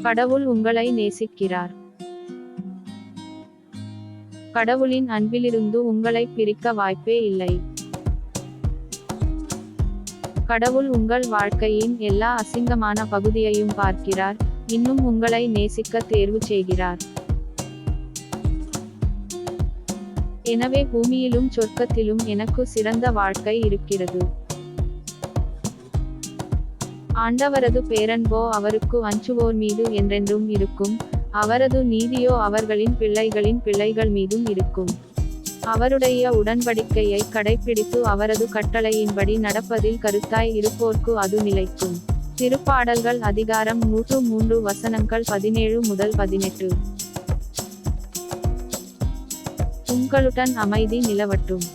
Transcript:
கடவுள் உங்களை நேசிக்கிறார். கடவுளின் அன்பிலிருந்து உங்களை பிரிக்க வாய்ப்பே இல்லை. கடவுள் உங்கள் வாழ்க்கையின் எல்லா அசிங்கமான பகுதியையும் பார்க்கிறார், இன்னும் உங்களை நேசிக்க தேர்வு செய்கிறார். எனவே பூமியிலும் சொர்க்கத்திலும் எனக்கு சிறந்த வாழ்க்கை இருக்கிறது. ஆண்டவரது பேரன்போ அவருக்கு அஞ்சுவோர் மீது என்றென்றும் இருக்கும், அவரது நீதியோ அவர்களின் பிள்ளைகளின் பிள்ளைகள் மீதும் இருக்கும். அவருடைய உடன்படிக்கையை கடைப்பிடித்து அவரது கட்டளையின்படி நடப்பதில் கருத்தாய் இருப்போர்க்கு அது நிலைக்கும். திருப்பாடல்கள் அதிகாரம் 103 வசனங்கள் 17 முதல் 18. உங்களுடன் அமைதி நிலவட்டும்.